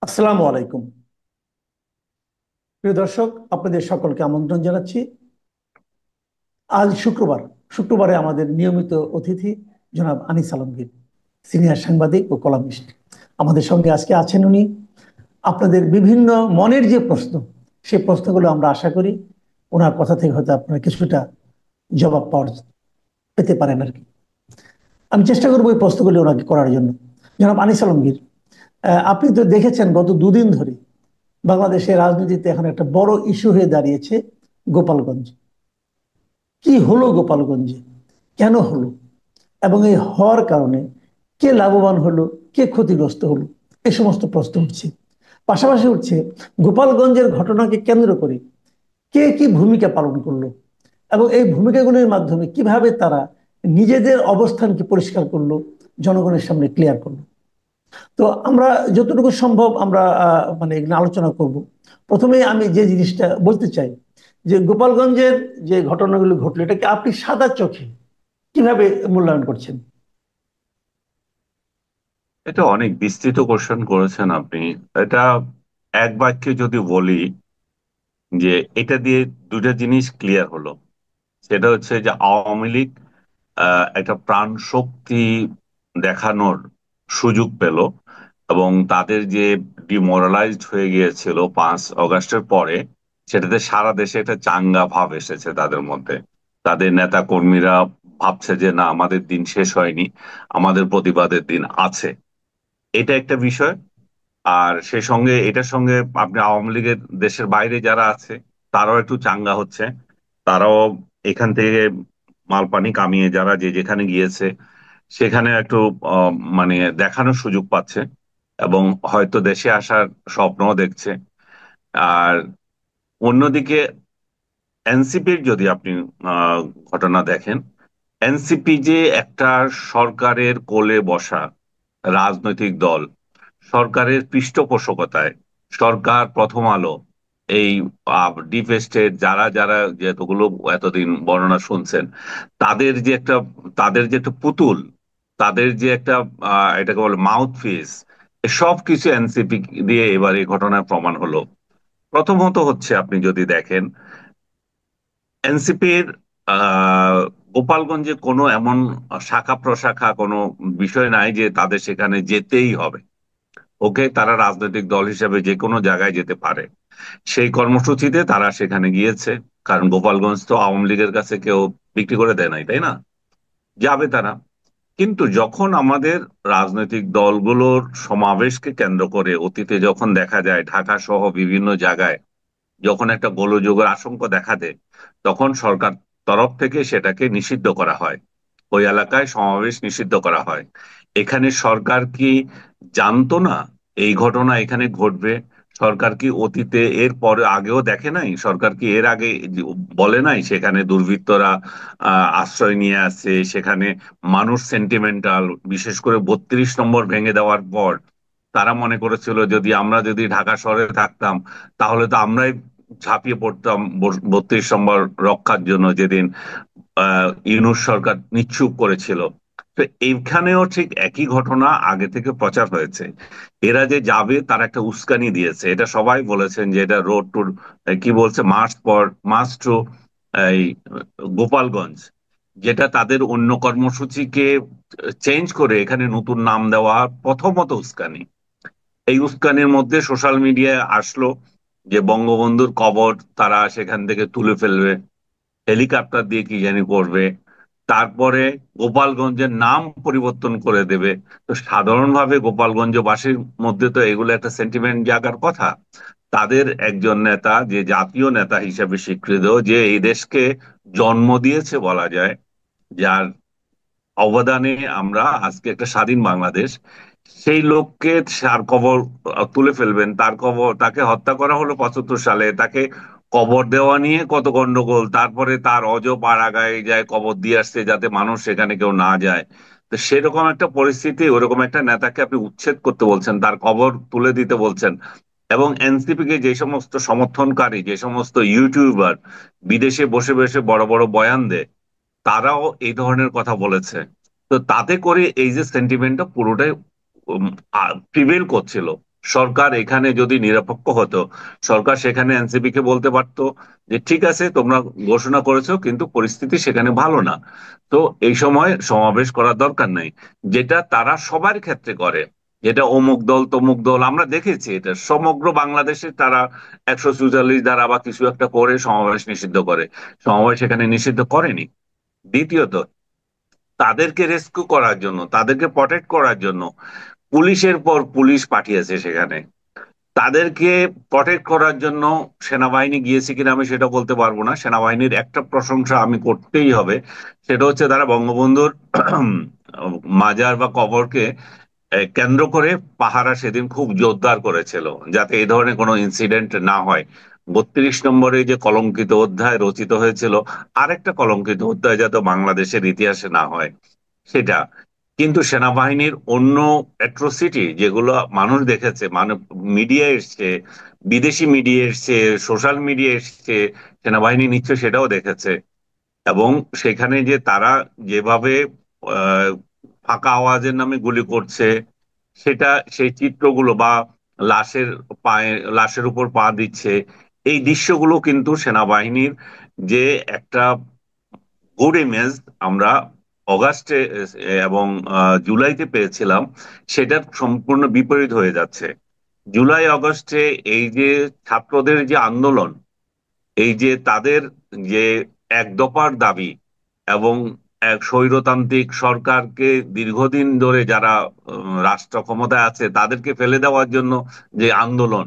আসসালামু আলাইকুম। প্রিয় দর্শক, আপনাদের সকলকে আমন্ত্রণ জানাচ্ছি। আজ শুক্রবার। শুক্রবারে আমাদের নিয়মিত অতিথি জনাব আনিস আলমগীর, সিনিয়র সাংবাদিক ও কলামিস্ট, আমাদের সঙ্গে আজকে আছেন। উনি আপনাদের বিভিন্ন মনের যে প্রশ্ন, সেই প্রশ্নগুলো আমরা আশা করি ওনার কথা থেকে হয়তো আপনারা কিছুটা জবাব পেতে পারেন আর কি। আমি চেষ্টা করবো এই প্রশ্নগুলি ওনাকে করার জন্য। জনাব আনিস আলমগীর, আপনি তো দেখেছেন গত দুদিন ধরে বাংলাদেশের রাজনীতিতে এখন একটা বড় ইস্যু হয়ে দাঁড়িয়েছে গোপালগঞ্জ। কি হলো গোপালগঞ্জে, কেন হলো, এবং এই হওয়ার কারণে কে লাভবান হলো, কে ক্ষতিগ্রস্ত হলো, এই সমস্ত প্রশ্ন উঠছে। পাশাপাশি উঠছে গোপালগঞ্জের ঘটনাকে কেন্দ্র করে কে কি ভূমিকা পালন করলো, এবং এই ভূমিকাগুলির মাধ্যমে কিভাবে তারা নিজেদের অবস্থানকে পরিষ্কার করলো, জনগণের সামনে ক্লিয়ার করলো। তো আমরা যতটুকু সম্ভব আমরা মানে এগুলো আলোচনা করব। প্রথমে আমি যে জিনিসটা বলতে চাই, যে গোপালগঞ্জের যে ঘটনাগুলো ঘটলো, এটাকে আপনি সাদা চোখে কিভাবে মূল্যায়ন করছেন? এটা অনেক বিস্তৃত কোশ্চেন করেছেন আপনি। এটা এক বাক্যে যদি বলি যে এটা দিয়ে দুটা জিনিস ক্লিয়ার হলো। সেটা হচ্ছে যে আওয়ামী লীগ একটা প্রাণ শক্তি দেখানোর সুযোগ পেল, এবং তাদের যে ডিমোরালাইজড হয়ে গিয়েছিল 5 আগস্টের পরে, সেটাতে সারা দেশে একটা চাঙ্গা ভাব এসেছে তাদের মধ্যে। তাদের নেতা কর্মীরা ভাবছে যে না, আমাদের দিন শেষ হয়নি, আমাদের প্রতিবাদের দিন আছে। এটা একটা বিষয়। আর সেই সঙ্গে এটার সঙ্গে আপনি আওয়ামী লীগের দেশের বাইরে যারা আছে তারাও একটু চাঙ্গা হচ্ছে। তারাও এখান থেকে মাল পানি কামিয়ে যারা যে যেখানে গিয়েছে সেখানে একটু মানে দেখানোর সুযোগ পাচ্ছে, এবং হয়তো দেশে আসার স্বপ্নও দেখছে। আর অন্যদিকে এনসিপির যদি আপনি আহ, ঘটনা দেখেন, এনসিপি যে একটা সরকারের কোলে বসা রাজনৈতিক দল, সরকারের পৃষ্ঠপোষকতায়, সরকার, প্রথম আলো, এই ডিপ স্টেট, যারা যারা যেগুলো এতদিন বর্ণনা শুনছেন, তাদের যে একটা তাদের যে একটা পুতুল, তাদের যে একটা এটাকে বলে মাউথ পিস, সব কিছু এনসিপি দিয়ে এবার এই ঘটনার প্রমাণ হলো। প্রথমত হচ্ছে, আপনি যদি দেখেন এনসিপির গোপালগঞ্জে কোনো এমন শাখা প্রশাখা কোনো বিষয় নাই যে তাদের সেখানে যেতেই হবে। ওকে, তারা রাজনৈতিক দল হিসেবে যে কোনো জায়গায় যেতে পারে। সেই কর্মসূচিতে তারা সেখানে গিয়েছে, কারণ গোপালগঞ্জ তো আওয়ামী লীগের কাছে কেউ বিক্রি করে দেয় নাই, তাই না? যাবে তারা। কিন্তু যখন আমাদের রাজনৈতিক দলগুলোর সমাবেশকে কেন্দ্র করে অতীতে যখন দেখা যায় ঢাকা সহ বিভিন্ন জায়গায় যখন একটা গোলযোগের আশঙ্কা দেখা দেয়, তখন সরকার তরফ থেকে সেটাকে নিষিদ্ধ করা হয়। ওই এলাকায় সমাবেশ নিষিদ্ধ করা হয়। এখানে সরকার কি জানতো না এই ঘটনা এখানে ঘটবে? সরকার কি অতীতে এর পরে আগেও দেখে নাই? সরকার কি এর আগে বলে নাই সেখানে দুর্বৃত্তরা আশ্রয় নিয়ে আছে, সেখানে মানুষ সেন্টিমেন্টাল? বিশেষ করে 32 নম্বর ভেঙে দেওয়ার পর তারা মনে করেছিল যদি আমরা ঢাকা শহরে থাকতাম, তাহলে তো আমরাই ঝাঁপিয়ে পড়তাম 32 নম্বর রক্ষার জন্য, যেদিন ইউনূস সরকার নিশ্চুপ করেছিল। তো এইখানেও ঠিক একই ঘটনা আগে থেকে প্রচার হয়েছে। এরা যে যাবে তার একটা উস্কানি দিয়েছে, এটা সবাই বলেছেন যে এটা রোড টু, কি বলছে, মার্চ টু এই গোপালগঞ্জ, যেটা তাদের অন্য কর্মসূচিকে চেঞ্জ করে এখানে নতুন নাম দেওয়া প্রথমত উস্কানি। এই উস্কানির মধ্যে সোশ্যাল মিডিয়ায় আসলো যে বঙ্গবন্ধুর কবর তারা সেখান থেকে তুলে ফেলবে, হেলিকপ্টার দিয়ে কি জানি করবে, তারপরে গোপালগঞ্জের নাম পরিবর্তন করে দেবে। তো সাধারণভাবে গোপালগঞ্জবাসীর মধ্যে তো এগুলো একটা সেন্টিমেন্ট জাগার কথা। তাদের একজন নেতা, যে জাতীয় নেতা হিসেবে স্বীকৃত, যে এই দেশকে জন্ম দিয়েছে বলা যায়, যার অবদানে আমরা আজকে একটা স্বাধীন বাংলাদেশ, সেই লোককে তার কবর তুলে ফেলবেন। তার কবর, তাকে হত্যা করা হলো 75 সালে, তাকে কবর দেওয়া নিয়ে কত গন্ডগোল, তারপরে তার পাড়াগায় যায় কবর দিয়ে আসছে যাতে মানুষ সেখানে কেউ না যায়। তো সেরকম একটা পরিস্থিতি, ওরকম একটা নেতাকে আপনি উচ্ছেদ করতে বলছেন, তার কবর তুলে দিতে বলছেন। এবং এনসিপি কে যে সমস্ত সমর্থনকারী, যে সমস্ত ইউটিউবার বিদেশে বসে বসে বড় বড় বয়ান দেয়, তারাও এই ধরনের কথা বলেছে। তো তাতে করে এই যে সেন্টিমেন্টটা পুরোটাই প্রিভেল করছিল। সরকার এখানে যদি নিরপেক্ষ হতো, সরকার সেখানে এনসিপি কে বলতে পারতো যে ঠিক আছে তোমরা ঘোষণা করেছো কিন্তু পরিস্থিতি সেখানে ভালো না, তো এই সময় সমাবেশ করার দরকার নাই। যেটা তারা সবার ক্ষেত্রে করে, যেটা অমুক দল তমুক দল, আমরা দেখেছি এটা সমগ্র বাংলাদেশে তারা 144 দ্বারা বা কিছু একটা করে সমাবেশ নিষিদ্ধ করে। সমাবেশ এখানে নিষিদ্ধ করেনি। দ্বিতীয়ত, তাদেরকে রেস্কিউ করার জন্য, তাদেরকে প্রটেক্ট করার জন্য পুলিশের পর পুলিশ পাঠিয়েছে সেখানে। তাদেরকে প্রটেক্ট করার জন্য সেনাবাহিনী গিয়েছে কিনা আমি সেটা বলতে পারবো না। সেনাবাহিনীর একটা প্রশংসা আমি করতেই হবে, সেটা হচ্ছে তারা বঙ্গবন্ধুর মাজার বা কবরকে কেন্দ্র করে পাহারা সেদিন খুব জোরদার করেছিল, যাতে এই ধরনের কোনো ইনসিডেন্ট না হয়। 32 নম্বরে যে কলঙ্কিত অধ্যায় রচিত হয়েছিল, আরেকটা কলঙ্কিত অধ্যায় যাতে বাংলাদেশের ইতিহাসে না হয় সেটা। কিন্তু সেনাবাহিনীর অন্য অ্যাট্রোসিটি যেগুলো মানুষ দেখেছে, মানে মিডিয়া এসছে, বিদেশি মিডিয়া এসছে, সোশ্যাল মিডিয়া এসছে, সেনাবাহিনী নিশ্চয় সেটাও দেখেছে। এবং সেখানে যে তারা যেভাবে আহ, ফাঁকা আওয়াজের নামে গুলি করছে, সেটা, সেই চিত্রগুলো বা লাশের পায়ে, লাশের উপর পা দিচ্ছে, এই দৃশ্যগুলো কিন্তু সেনাবাহিনীর যে একটা গুড ইমেজ আমরা অগাস্টে এবং জুলাইতে পেয়েছিলাম, সেটার সম্পূর্ণ বিপরীত হয়ে যাচ্ছে। জুলাই আগস্টে এই যে ছাত্রদের যে আন্দোলন, এই যে তাদের যে এক দফার দাবি এবং এক স্বৈরতান্ত্রিক সরকারকে দীর্ঘদিন ধরে যারা রাষ্ট্র ক্ষমতায় আছে তাদেরকে ফেলে দেওয়ার জন্য যে আন্দোলন,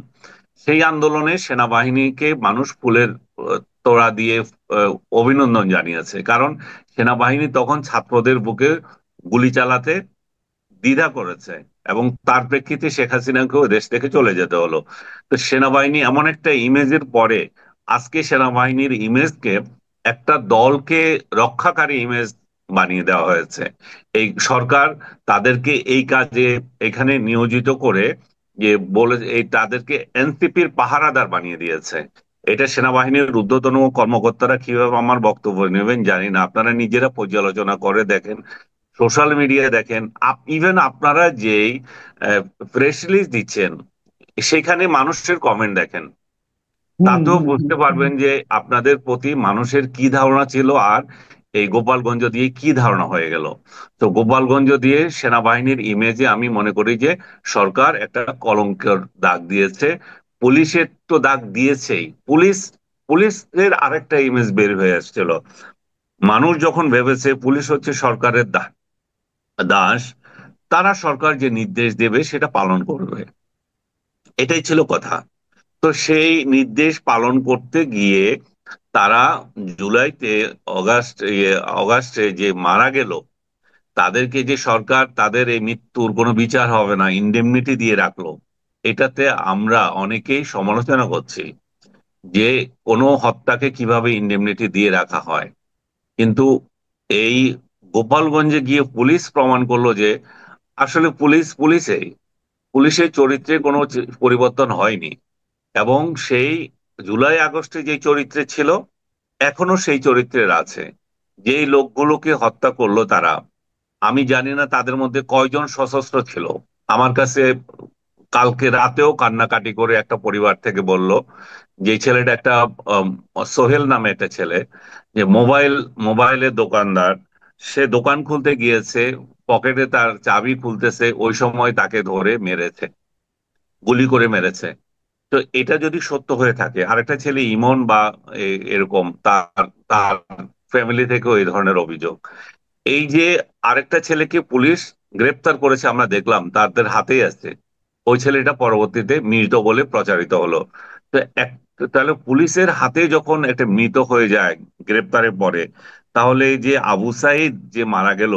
সেই আন্দোলনে সেনাবাহিনীকে মানুষ ফুলের তোড়া দিয়ে অভিনন্দন জানিয়েছে। কারণ সেনাবাহিনী তখন ছাত্রদের বুকে গুলি চালাতে দ্বিধা করেছে এবং তার প্রেক্ষিতে শেখ হাসিনাকেও দেশ থেকে চলে যেতে হলো। তো সেনাবাহিনী এমন একটা ইমেজের পরে আজকে সেনাবাহিনীর ইমেজকে একটা দলকে রক্ষাকারী ইমেজ বানিয়ে দেওয়া হয়েছে। এই সরকার তাদেরকে এই কাজে এখানে নিয়োজিত করে, যে বলে এই তাদেরকে এনসিপির পাহারাদার বানিয়ে দিয়েছে। এটা সেনাবাহিনীর ঊর্ধ্বতন কর্মকর্তারা কিভাবে আমার বক্তব্য নেবেন জানি না, আপনারা নিজেরা পর্যালোচনা করে দেখেন, সোশ্যাল মিডিয়ায় দেখেন, ইভেন আপনারা যেই প্রেস রিলিজ দিচ্ছেন সেখানে মানুষের কমেন্ট দেখেন, হুম তাতেও হুম হুম বুঝতে হুম। পারবেন যে আপনাদের প্রতি মানুষের কি ধারণা ছিল আর এই গোপালগঞ্জ দিয়ে কি ধারণা হয়ে গেল। তো গোপালগঞ্জ দিয়ে সেনাবাহিনীর ইমেজে আমি মনে করি যে সরকার একটা কলঙ্কের দাগ দিয়েছে। পুলিশের তো দাগ দিয়েছেই, পুলিশের আরেকটা ইমেজ বের হয়ে আসছিল। মানুষ যখন ভেবেছে পুলিশ হচ্ছে সরকারের দাস, তারা সরকার যে নির্দেশ দেবে সেটা পালন করবে, এটাই ছিল কথা। তো সেই নির্দেশ পালন করতে গিয়ে তারা জুলাইতে, অগাস্টে যে মারা গেল, তাদেরকে যে সরকার তাদের এই মৃত্যুর কোনো বিচার হবে না ইনডেমনিটি দিয়ে রাখলো, এটাতে আমরা অনেকেই সমালোচনা করছি যে কোনো হত্যাকে কিভাবে ইনডেমনিটি দিয়ে রাখা হয়। কিন্তু এই গোপালগঞ্জে গিয়ে পুলিশ প্রমাণ করলো যে আসলে পুলিশের চরিত্রে কোনো পরিবর্তন হয়নি। এবং সেই জুলাই আগস্টে যে চরিত্রে ছিল এখনো সেই চরিত্রের আছে। যেই লোকগুলোকে হত্যা করলো তারা, আমি জানি না তাদের মধ্যে কয়জন সশস্ত্র ছিল। আমার কাছে কালকে রাতেও কান্নাকাটি করে একটা পরিবার থেকে বলল যে ছেলেটা একটা আম, সোহেল নামে একটা ছেলে, যে মোবাইলের দোকানদার, সে দোকান খুলতে গিয়েছে, পকেটে তার চাবি খুলতেছে, ওই সময় তাকে ধরে মেরেছে, গুলি করে মেরেছে। তো এটা যদি সত্য হয়ে থাকে, আরেকটা ছেলে ইমন বা এরকম তার তার ফ্যামিলি থেকেও এই ধরনের অভিযোগ। এই যে আরেকটা ছেলেকে পুলিশ গ্রেপ্তার করেছে আমরা দেখলাম, তাদের হাতেই আছে, ওই ছেলেটা পরবর্তীতে মৃত বলে প্রচারিত হলো। তো তাহলে পুলিশের হাতে যখন একটা মৃত হয়ে যায় গ্রেপ্তারের পরে, তাহলে এই যে আবু সাইদ যে মারা গেল,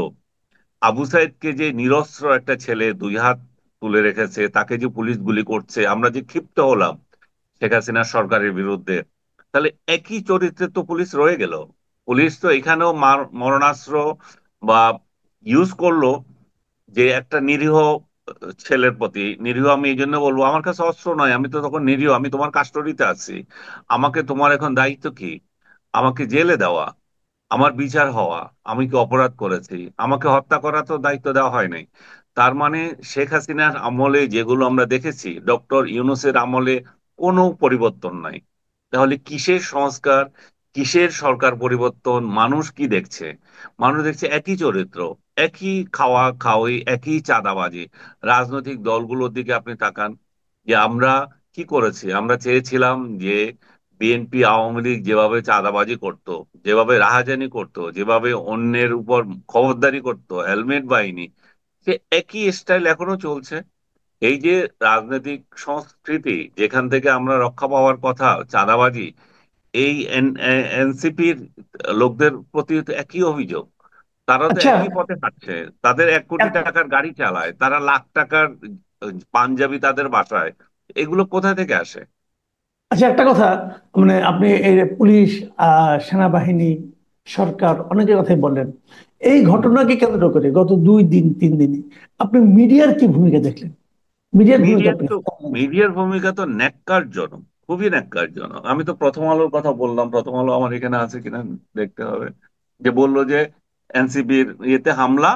আবু সাইদকে যে নিরস্ত্র একটা ছেলে দুই হাত তুলে রেখেছে, তাকে যে পুলিশ গুলি করছে, আমরা যে ক্ষিপ্ত হলাম শেখ হাসিনা সরকারের বিরুদ্ধে, তাহলে একই চরিত্রে তো পুলিশ রয়ে গেল। পুলিশ তো এখানেও মরণাস্ত্র বা ইউজ করলো, যে একটা নিরীহ ছেলের প্রতি, নিরীহ আমি এই জন্য বলবো, আমার কাছে অস্ত্র নয়, আমি তো তখন নিরীহ, আমি তোমার কাস্টডিতে আছি, আমাকে তোমার এখন দায়িত্ব কি? আমাকে জেলে দেওয়া, আমার বিচার হওয়া, আমি কি অপরাধ করেছি, আমাকে হত্যা করা তো দায়িত্ব দেওয়া হয় নাই। তার মানে শেখ হাসিনার আমলে যেগুলো আমরা দেখেছি ডক্টর ইউনূসের আমলে কোনো পরিবর্তন নাই। তাহলে কিসের সংস্কার, কিসের সরকার পরিবর্তন? মানুষ কি দেখছে? মানুষ দেখছে একই চরিত্র, একই খাওয়া খাওয়ি, একই চাঁদাবাজি। রাজনৈতিক দলগুলোর দিকে আপনি তাকান, যে আমরা কি করেছি? আমরা চেয়েছিলাম যে বিএনপি আওয়ামী লীগ যেভাবে চাঁদাবাজি করত, যেভাবে রাহাজানি করত, যেভাবে অন্যের উপর খবরদারি করত, হেলমেট বাহিনী, সে একই স্টাইল এখনো চলছে। এই যে রাজনৈতিক সংস্কৃতি যেখান থেকে আমরা রক্ষা পাওয়ার কথা, চাঁদাবাজি, এই এনসিপির লোকদের প্রতি তো একই অভিযোগ। তারা তো আচ্ছা, একই পথে হাঁটছে। তাদের 1 কোটি টাকার গাড়ি চালায়, তারা লাখ টাকার পাঞ্জাবি তাদের বাসায়। এগুলো কোথা থেকে আসে? আচ্ছা, একটা কথা, মানে আপনি এই পুলিশ, সেনাবাহিনী, সরকার অনেকের কথাই বললেন। এই ঘটনাকে কেন্দ্র করে গত 2 দিন 3 দিনে আপনি মিডিয়ার কি ভূমিকা দেখলেন? মিডিয়ার ভূমিকা মিডিয়ার আপনার তো কেমন লাগলো? মিডিয়ার ভূমিকা তো ন্যাক্কারজনক, খুবই ন্যাক্কারজনক। আমি তো প্রথম আলোর কথা বললাম, প্রথম আলো আমার এখানে আছে কিনা দেখতে হবে। যে বললো যে এনসিবির ইয়েতে হামলা,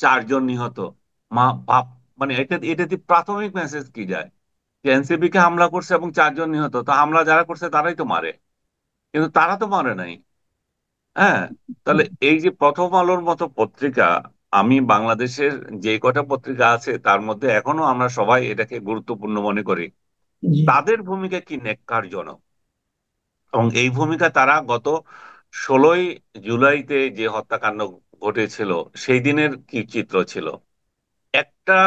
4 জন নিহত। মা বাপ, মানে এটাতে প্রাথমিক মেসেজ কি যায়? যে এনসিবি কে হামলা করছে এবং 4 জন নিহত, তো হামলা যারা করছে তারাই তো মারে, কিন্তু তারা তো মারে নাই। হ্যাঁ। তাহলে এই যে প্রথম আলোর মতো পত্রিকা, আমি বাংলাদেশের যে কটা পত্রিকা আছে তার মধ্যে এখনো আমরা সবাই এটাকে গুরুত্বপূর্ণ মনে করি। জি। তাদের ভূমিকা কি ন্যাক্কারজনক! এবং এই ভূমিকা তারা গত 16ই জুলাইতে যে হত্যাকাণ্ড ঘটেছিল সেই দিনের কি চিত্র ছিল? একটা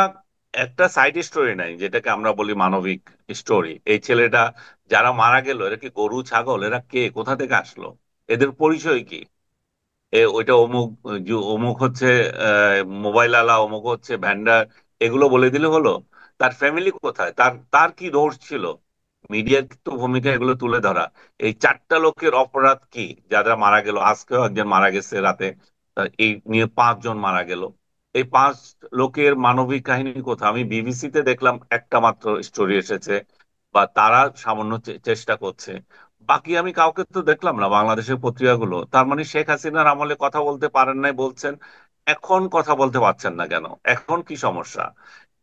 একটা সাইড স্টোরি নাই, যেটাকে আমরা বলি মানবিক স্টোরি। এই ছেলেটা যারা মারা গেল, এরা কি গরু ছাগল? এরা কে, কোথা থেকে আসলো? এদের পরিচয় কি? ওইটা অমুক, অমুক হচ্ছে মোবাইল আলা, অমুক হচ্ছে ভ্যান্ডার, এগুলো বলে দিলে হলো? তার ফ্যামিলি কোথায়? তার তার কি দোষ ছিল? মিডিয়ার তো ভূমিকা এগুলো তুলে ধরা। এই 4টা লোকের অপরাধ কি, যারা মারা গেল? আজকেও একজন মারা গেছে রাতে। এই নিয়ে 5 জন মারা গেল। এই 5 লোকের মানবিক কাহিনী কোথায়? আমি বিবিসিতে দেখলাম একটা মাত্র স্টোরি এসেছে, বা তারা সামান্য চেষ্টা করছে। বাকি আমি কাউকে তো দেখলাম না বাংলাদেশের পত্রিকাগুলো। তার মানে শেখ হাসিনার আমলে কথা বলতে পারেন নাই বলছেন, এখন কথা বলতে পারছেন না কেন? এখন কি সমস্যা?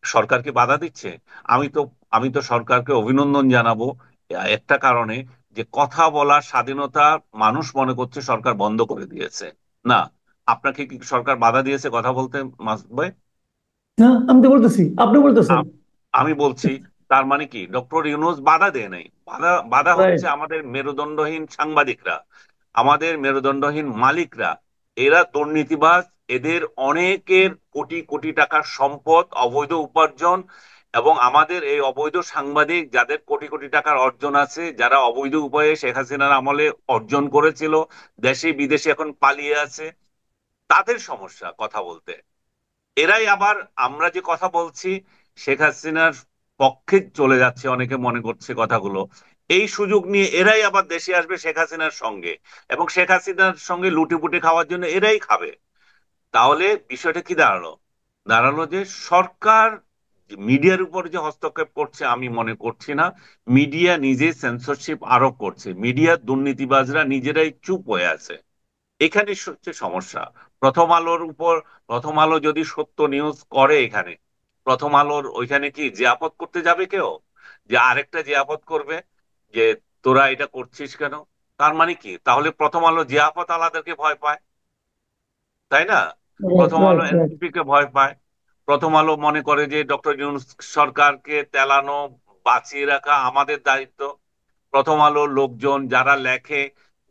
সরকার কি বাধা দিচ্ছে? আমি তো আমি তো সরকারকে অভিনন্দন জানাবো একটা কারণে, যে কথা বলার স্বাধীনতা মানুষ মনে করছে সরকার বন্ধ করে দিয়েছে। না। আপনাকে কি সরকার বাধা দিয়েছে কথা বলতে, মাসুদ ভাই? না, আমি তো বলতেছি, আপনি বলতেছেন। আম- আমি বলছি, তার মানে কি ডক্টর ইউনূস বাধা দেয় নাই? বাধা বাধা হচ্ছে রাইট। আমাদের মেরুদণ্ডহীন সাংবাদিকরা, আমাদের মেরুদণ্ডহীন মালিকরা। এরা দুর্নীতিবাজ। এদের অনেকের কোটি কোটি টাকার সম্পদ, অবৈধ উপার্জন। এবং আমাদের এই অবৈধ সাংবাদিক, যাদের কোটি কোটি টাকার অর্জন আছে, যারা অবৈধ উপায়ে শেখ হাসিনার আমলে অর্জন করেছিল, দেশে বিদেশে এখন পালিয়ে আছে, তাদের সমস্যা কথা বলতে। এরাই আবার, আমরা যে কথা বলছি শেখ হাসিনার পক্ষে চলে যাচ্ছে, অনেকে মনে করছে কথাগুলো, এই সুযোগ নিয়ে এরাই আবার দেশে আসবে শেখ হাসিনার সঙ্গে, এবং শেখ হাসিনার সঙ্গে লুটেপুটে খাওয়ার জন্য এরাই খাবে। তাহলে বিষয়টা কি দাঁড়ালো? দাঁড়ালো যে সরকার মিডিয়ার উপর যে হস্তক্ষেপ করছে, আমি মনে করছি না। মিডিয়া নিজে সেন্সরশিপ আরোপ করছে, মিডিয়ার দুর্নীতিবাজরা নিজেরাই চুপ হয়ে আছে। এখানে হচ্ছে সমস্যা। প্রথম আলোর উপর, প্রথম আলো যদি সত্য নিউজ করে এখানে, প্রথম আলোর ওইখানে কি জিয়াফত করতে যাবে কেউ? যে আরেকটা জিয়াফত করবে যে তোরা এটা করছিস কেন? তার মানে কি তাহলে প্রথম আলো জিয়াফত আলাদাকে ভয় পায়, তাই না? রাইট, প্রথম আলো রাইট, রাইট। এনসিপি কে ভয় পায়। প্রথম আলো মনে করে যে ডক্টর ইউনূস সরকারকে তেলানো, বাঁচিয়ে রাখা আমাদের দায়িত্ব। প্রথম আলো লোকজন যারা লেখে,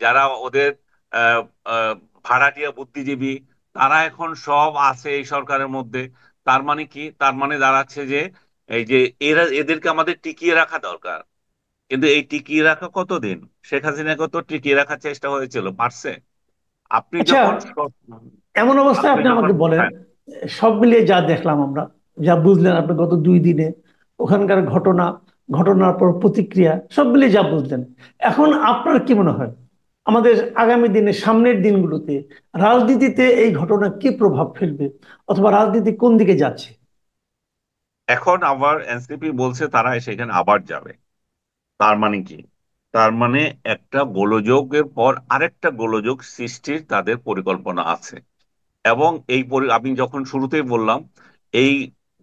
যারা ওদের আহ, আহ, ভাড়াটিয়া বুদ্ধিজীবী, তারা এখন সব আছে এই সরকারের মধ্যে। তার মানে কি? তার মানে দাঁড়াচ্ছে যে এই যে এদেরকে আমাদের টিকিয়ে রাখা দরকার। কিন্তু এই টিকিয়ে রাখা কতদিন? শেখ হাসিনাকে তো টিকিয়ে রাখার চেষ্টা হয়েছিল, পারছে? আপনি আচ্ছা, যখন এমন অবস্থায় আপনি আপনি যখন আমাকে বলেন, হ্যাঁ, সব মিলিয়ে যা দেখলাম আমরা, যা বুঝলেন আপনি গত 2 দিনে ওখানকার ঘটনা, ঘটনার পর প্রতিক্রিয়া, সব মিলিয়ে যা বুঝলেন, এখন আপনার কি মনে হয় আমাদের আগামী দিনে, সামনের দিনগুলোতে রাজনীতিতে এই ঘটনা কি প্রভাব ফেলবে, অথবা রাজনীতি কোন দিকে যাচ্ছে? এখন আবার এনসিপি বলছে তারা সেখানে আবার যাবে। তার মানে কি? তার মানে একটা গোলযোগের পর আরেকটা গোলযোগ সৃষ্টির তাদের পরিকল্পনা আছে। এবং আমি যখন শুরুতেই বললাম, এই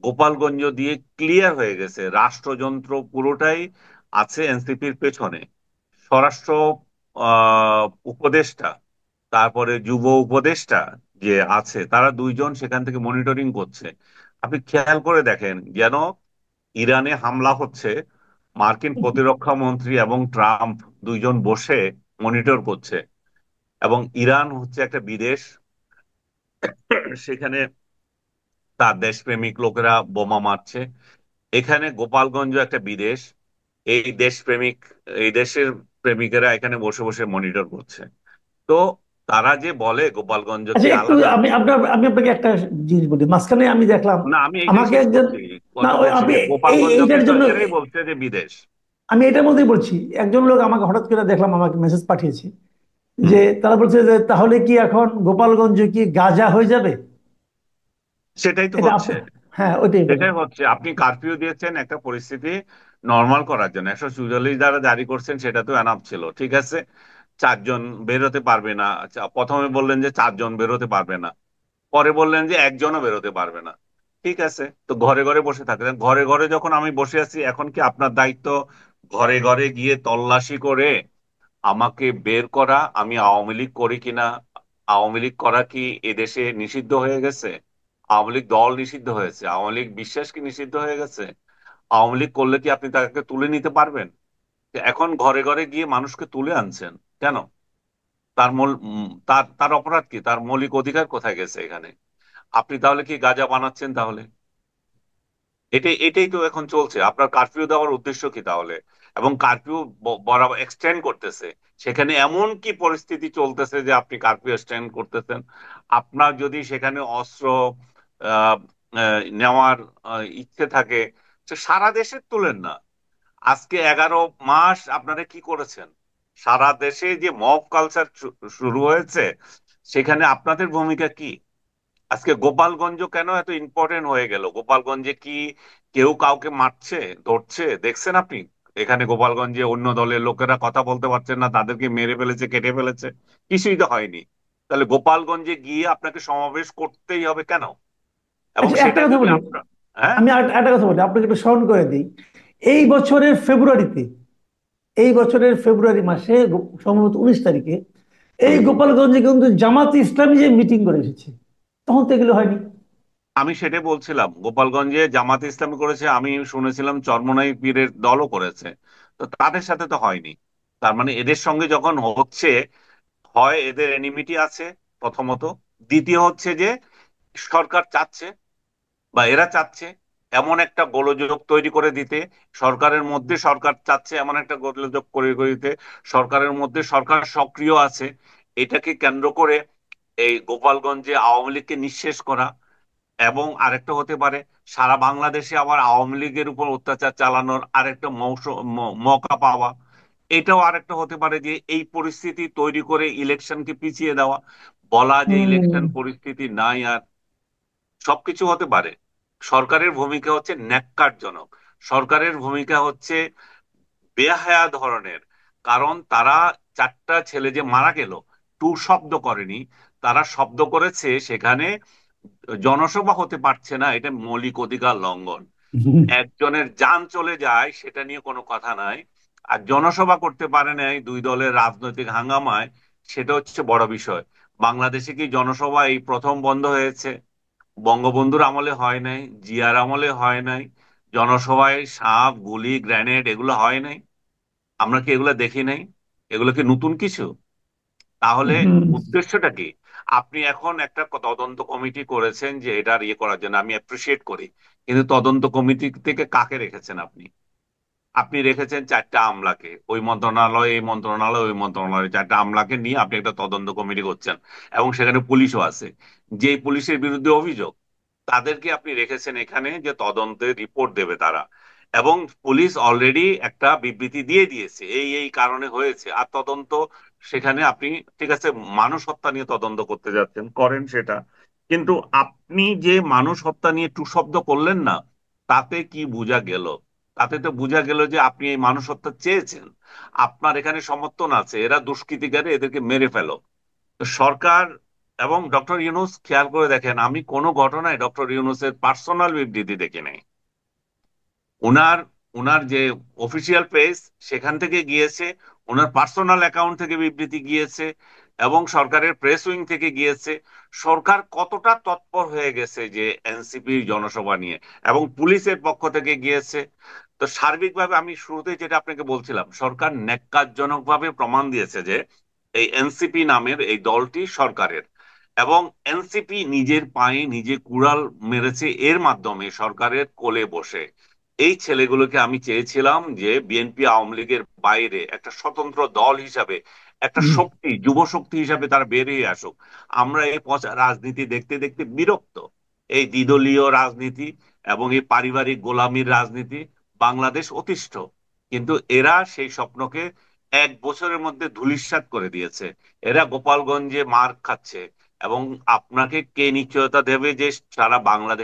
গোপালগঞ্জ দিয়ে ক্লিয়ার হয়ে গেছে রাষ্ট্রযন্ত্র পুরোটাই আছে এনসিপির পেছনে। স্বরাষ্ট্র উপদেষ্টা, তারপরে যুব উপদেষ্টা যে আছে, তারা দুইজন সেখান থেকে মনিটরিং করছে। আপনি খেয়াল করে দেখেন, যেন ইরানে হামলা হচ্ছে, মার্কিন প্রতিরক্ষা মন্ত্রী এবং ট্রাম্প দুইজন বসে মনিটর করছে। এবং ইরান হচ্ছে একটা বিদেশ, সেখানে তার দেশপ্রেমিক লোকেরা বোমা মারছে। এখানে গোপালগঞ্জ একটা বিদেশ, এই দেশপ্রেমিক, এই দেশের প্রেমিকেরা এখানে বসে বসে মনিটর করছে। তো তারা যে বলে আচ্ছা, গোপালগঞ্জকে একটু আলাদা। আমি আপনাকে একটা জিনিস বলি, মাঝখানে আমি দেখলাম না, আমি এটাই আমাকে শেষ একজন, করছি, না কথা বলছি আপনি যে গোপালগঞ্জকে এইটার তো জন্য, এরাই বলছে যে বিদেশ। আমি এটার মধ্যেই বলছি, একজন লোক আমাকে হঠাৎ করে দেখলাম, আমাকে মেসেজ পাঠিয়েছে যে হুম। তারা বলছে যে তাহলে কি এখন গোপালগঞ্জ কি গাজা হয়ে যাবে? সেটাই তো এটা হচ্ছে। হ্যাঁ, ওইটাই বলেন। সেটাই হচ্ছে, আপনি কারফিউ দিয়েছেন একটা পরিস্থিতি নর্মাল করার জন্য, 144 দ্বারা জারি করছেন, সেটা তো এনাফ ছিল, ঠিক আছে। চারজন বেরোতে পারবে না, আচ্ছা, প্রথমে বললেন যে চারজন বেরোতে পারবে না, পরে বললেন যে একজনও বেরোতে পারবে না। ঠিক আছে, তো ঘরে ঘরে বসে থাকলেন। ঘরে ঘরে যখন আমি বসে আছি, এখন কি আপনার দায়িত্ব ঘরে ঘরে গিয়ে তল্লাশি করে আমাকে বের করা আমি আওয়ামী লীগ করি কিনা? আওয়ামী লীগ করা কি এদেশে নিষিদ্ধ হয়ে গেছে? আওয়ামী লীগ দল নিষিদ্ধ হয়েছে, আওয়ামী লীগ বিশ্বাস কি নিষিদ্ধ হয়ে গেছে? আওয়ামী লীগ করলে কি আপনি তাকে তুলে নিতে পারবেন? এখন ঘরে ঘরে গিয়ে মানুষকে তুলে আনছেন কেন? তার মূল তার তার অপরাধ কি? তার মৌলিক অধিকার কোথায় গেছে এখানে? আপনি তাহলে কি গাঁজা বানাচ্ছেন তাহলে? এটাই এটাই তো এখন চলছে। আপনার কারফিউ দেওয়ার উদ্দেশ্য কি তাহলে? এবং কারফিউ বরাবর এক্সটেন্ড করতেছে, সেখানে এমন কি পরিস্থিতি চলতেছে যে আপনি কারফিউ এক্সটেন্ড করতেছেন? আপনার যদি সেখানে অস্ত্র আহ, নেওয়ার ইচ্ছে থাকে, তো সারা দেশে তুলেন না। আজকে 11 মাস আপনারা কি করেছেন? সারা দেশে যে মব কালচার শুরু হয়েছে, সেখানে আপনাদের ভূমিকা কি? আজকে গোপালগঞ্জ কেন এত ইম্পর্টেন্ট হয়ে গেল? গোপালগঞ্জে কি কেউ কাউকে মারছে, ধরছে দেখছেন আপনি? এখানে গোপালগঞ্জে অন্য দলের লোকেরা কথা বলতে পারছেন না, তাদেরকে মেরে ফেলেছে, কেটে ফেলেছে, কিছুই তো হয়নি। তাহলে গোপালগঞ্জে গিয়ে আপনাকে সমাবেশ করতেই হবে কেন? এবং আচ্ছা, একটা সেটা কথা যদি বলি, আপনার, হ্যাঁ, আমি একটা কথা বলি আপনাকে, একটু স্মরণ করে দিই। এই বছরের ফেব্রুয়ারিতে, এই বছরের ফেব্রুয়ারি মাসে সম্ভবত 19 তারিখে এই গোপালগঞ্জে কিন্তু জামাতে ইসলামী যে মিটিং করে এসেছে, তখন তো এগুলো হয়নি। আমি সেটাই বলছিলাম, গোপালগঞ্জে জামাতে ইসলামী করেছে, আমি শুনেছিলাম চরমোনাই পীরের দলও করেছে। তো তাদের সাথে তো হয়নি। তার মানে এদের সঙ্গে যখন হচ্ছে, হয় এদের এনিমিটি আছে প্রথমত, দ্বিতীয় হচ্ছে যে সরকার চাচ্ছে বা এরা চাচ্ছে এমন একটা গোলযোগ তৈরি করে দিতে, সরকারের মধ্যে সরকার চাচ্ছে এমন একটা গোলযোগ করে করে দিতে, সরকারের মধ্যে সরকার সক্রিয় আছে, এটাকে কেন্দ্র করে এই গোপালগঞ্জে আওয়ামী লীগকে নিঃশেষ করা। এবং আরেকটা হতে পারে, সারা বাংলাদেশে আবার আওয়ামী লীগের উপর অত্যাচার চালানোর আরেকটা মৌকা পাওয়া। এটাও আরেকটা হতে পারে যে এই পরিস্থিতি তৈরি করে ইলেকশনকে পিছিয়ে দেওয়া, বলা যে হম। ইলেকশন পরিস্থিতি নাই আর। সবকিছু হতে পারে। সরকারের ভূমিকা হচ্ছে ন্যাক্কারজনক, সরকারের ভূমিকা হচ্ছে বেহায়া ধরনের। কারণ তারা চারটা ছেলে যে মারা গেল, টু শব্দ করেনি, তারা শব্দ করেছে সেখানে জনসভা হতে পারছে না, এটা মৌলিক অধিকার লঙ্ঘন। একজনের যান চলে যায় সেটা নিয়ে কোনো কথা নাই, আর জনসভা করতে পারে নাই দুই দলের রাজনৈতিক হাঙ্গামায়, সেটা হচ্ছে বড় বিষয়। বাংলাদেশে কি জনসভা এই প্রথম বন্ধ হয়েছে? বঙ্গবন্ধুর আমলে হয় নাই, জিয়ার আমলে হয় নাই, জনসভায় সাপ গুলি গ্রেনেড এগুলো হয় নাই? আমরা কি এগুলো দেখি নাই? এগুলো কি নতুন কিছু? তাহলে হম। উদ্দেশ্যটা কি? আপনি এখন একটা তদন্ত কমিটি করেছেন যে এটার ইয়ে করার জন্য, আমি অ্যাপ্রিসিয়েট করি। কিন্তু তদন্ত কমিটি থেকে কাকে রেখেছেন আপনি? আপনি রেখেছেন চারটা আমলাকে, ওই মন্ত্রণালয় এই মন্ত্রণালয় ওই মন্ত্রণালয়, চারটা আমলাকে নিয়ে আপনি একটা তদন্ত কমিটি করছেন। এবং সেখানে পুলিশও আছে, যে পুলিশের বিরুদ্ধে অভিযোগ, তাদেরকে আপনি রেখেছেন এখানে যে তদন্তের রিপোর্ট দেবে তারা। এবং পুলিশ অলরেডি একটা বিবৃতি দিয়ে দিয়েছে এই এই কারণে হয়েছে, আর তদন্ত সেখানে আপনি, ঠিক আছে, মানুষ হত্যা নিয়ে তদন্ত করতে যাচ্ছেন, করেন সেটা। কিন্তু আপনি যে মানুষ হত্যা নিয়ে টু শব্দ করলেন না, তাতে কি বোঝা গেল? তাতে তো বোঝা গেল যে আপনি এই মানুষ হত্যা চেয়েছেন, আপনার এখানে সমর্থন আছে, এরা দুষ্কৃতিকারী, এদেরকে মেরে ফেলো। তো সরকার এবং ডক্টর ইউনূস খেয়াল করে দেখেন, আমি কোনো ঘটনায় ডক্টর ইউনূসের পার্সোনাল বিবৃতি দেখি নাই। উনার উনার যে অফিসিয়াল পেজ সেখান থেকে গিয়েছে, ওনার পার্সোনাল অ্যাকাউন্ট থেকে বিবৃতি গিয়েছে, এবং সরকারের প্রেস উইং থেকে গিয়েছে। সরকার কতটা তৎপর হয়ে গেছে যে এনসিপির জনসভা নিয়ে, এবং পুলিশের পক্ষ থেকে গিয়েছে। তো সার্বিকভাবে আমি শুরুতে যেটা আপনাকে বলছিলাম, সরকার ন্যাক্কারজনকভাবে প্রমাণ দিয়েছে যে এই এনসিপি নামের এই দলটি সরকারের, এবং এনসিপি নিজের পায়ে নিজে কুড়াল মেরেছে এর মাধ্যমে সরকারের কোলে বসে। এই ছেলেগুলোকে আমি চেয়েছিলাম যে বিএনপি আওয়ামী লীগের বাইরে একটা স্বতন্ত্র দল হিসাবে, একটা জি। শক্তি, যুব শক্তি হিসাবে তারা বেরিয়ে আসুক। আমরা এই পচা রাজনীতি দেখতে দেখতে বিরক্ত। এই দ্বিদলীয় রাজনীতি এবং এই পারিবারিক গোলামির রাজনীতি বাংলাদেশ অতিষ্ঠ। কিন্তু এরা সেই স্বপ্নকে 1 বছরের মধ্যে ধূলিসাৎ করে দিয়েছে। এরা গোপালগঞ্জে মার খাচ্ছে, এবং আপনাকে কে নিশ্চয়তা দেবে যে সারা বাংলাদেশ